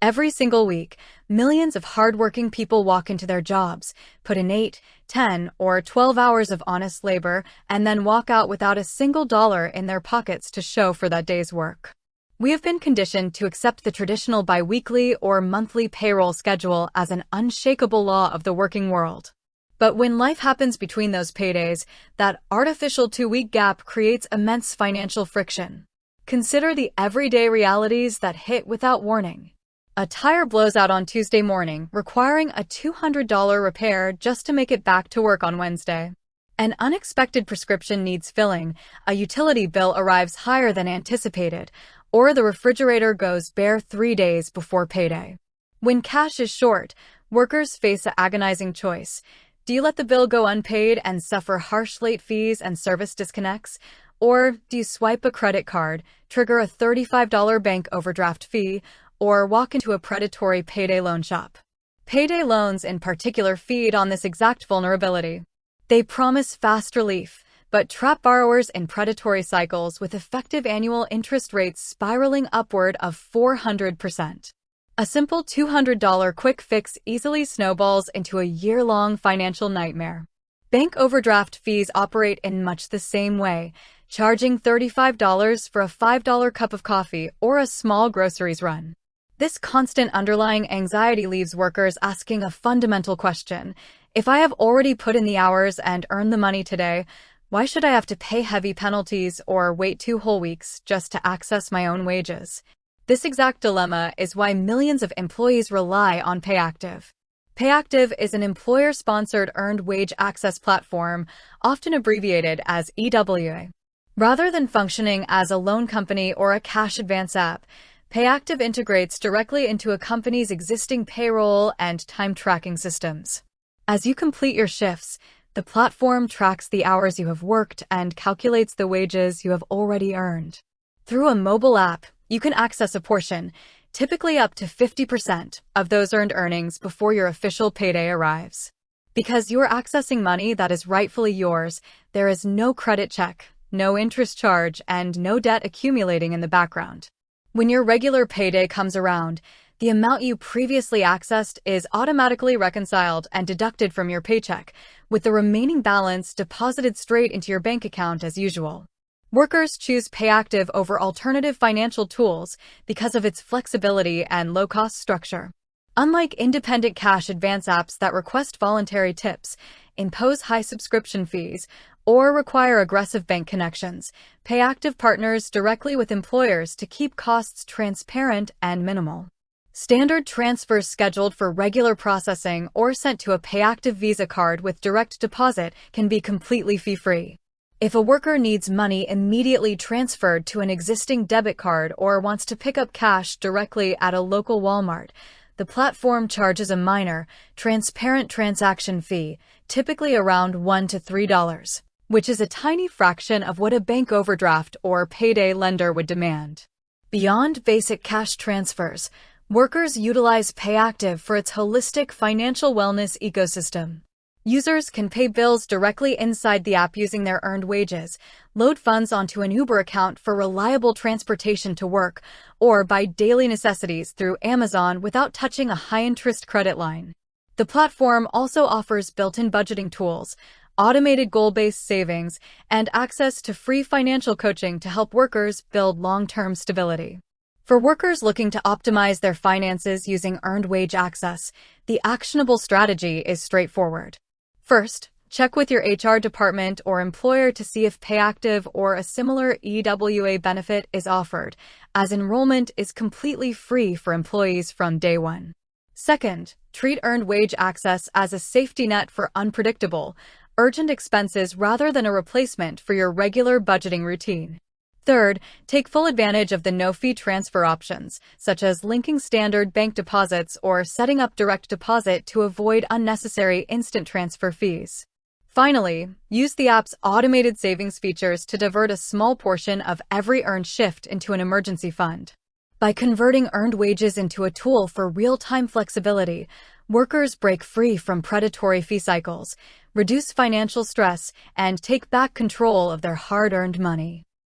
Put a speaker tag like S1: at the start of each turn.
S1: Every single week, millions of hardworking people walk into their jobs, put in 8, 10, or 12 hours of honest labor, and then walk out without a single dollar in their pockets to show for that day's work. We have been conditioned to accept the traditional biweekly or monthly payroll schedule as an unshakable law of the working world. But when life happens between those paydays, that artificial 2-week gap creates immense financial friction. Consider the everyday realities that hit without warning. A tire blows out on Tuesday morning, requiring a $200 repair just to make it back to work on Wednesday. An unexpected prescription needs filling, a utility bill arrives higher than anticipated, or the refrigerator goes bare 3 days before payday. When cash is short, workers face an agonizing choice. Do you let the bill go unpaid and suffer harsh late fees and service disconnects? Or do you swipe a credit card, trigger a $35 bank overdraft fee, or walk into a predatory payday loan shop? Payday loans in particular feed on this exact vulnerability. They promise fast relief, but trap borrowers in predatory cycles with effective annual interest rates spiraling upward of 400%. A simple $200 quick fix easily snowballs into a year-long financial nightmare. Bank overdraft fees operate in much the same way, charging $35 for a $5 cup of coffee or a small groceries run. This constant underlying anxiety leaves workers asking a fundamental question. If I have already put in the hours and earned the money today, why should I have to pay heavy penalties or wait 2 whole weeks just to access my own wages? This exact dilemma is why millions of employees rely on Payactiv. Payactiv is an employer-sponsored earned wage access platform, often abbreviated as EWA. Rather than functioning as a loan company or a cash advance app, Payactiv integrates directly into a company's existing payroll and time tracking systems. As you complete your shifts, the platform tracks the hours you have worked and calculates the wages you have already earned. Through a mobile app, you can access a portion, typically up to 50% of those earned earnings before your official payday arrives. Because you are accessing money that is rightfully yours, there is no credit check, no interest charge, and no debt accumulating in the background. When your regular payday comes around, the amount you previously accessed is automatically reconciled and deducted from your paycheck, with the remaining balance deposited straight into your bank account as usual. Workers choose Payactiv over alternative financial tools because of its flexibility and low-cost structure. Unlike independent cash advance apps that request voluntary tips, impose high subscription fees, or require aggressive bank connections, Payactiv partners directly with employers to keep costs transparent and minimal. Standard transfers scheduled for regular processing or sent to a Payactiv Visa card with direct deposit can be completely fee-free. If a worker needs money immediately transferred to an existing debit card or wants to pick up cash directly at a local Walmart, the platform charges a minor, transparent transaction fee, typically around $1 to $3, which is a tiny fraction of what a bank overdraft or payday lender would demand. Beyond basic cash transfers, workers utilize Payactiv for its holistic financial wellness ecosystem. Users can pay bills directly inside the app using their earned wages, load funds onto an Uber account for reliable transportation to work, or buy daily necessities through Amazon without touching a high-interest credit line. The platform also offers built-in budgeting tools, automated goal-based savings, and access to free financial coaching to help workers build long-term stability. For workers looking to optimize their finances using earned wage access, the actionable strategy is straightforward. First, check with your HR department or employer to see if Payactiv or a similar EWA benefit is offered, as enrollment is completely free for employees from day one. Second, treat earned wage access as a safety net for unpredictable, urgent expenses rather than a replacement for your regular budgeting routine. Third, take full advantage of the no-fee transfer options, such as linking standard bank deposits or setting up direct deposit to avoid unnecessary instant transfer fees. Finally, use the app's automated savings features to divert a small portion of every earned shift into an emergency fund. By converting earned wages into a tool for real-time flexibility, workers break free from predatory fee cycles, reduce financial stress, and take back control of their hard-earned money.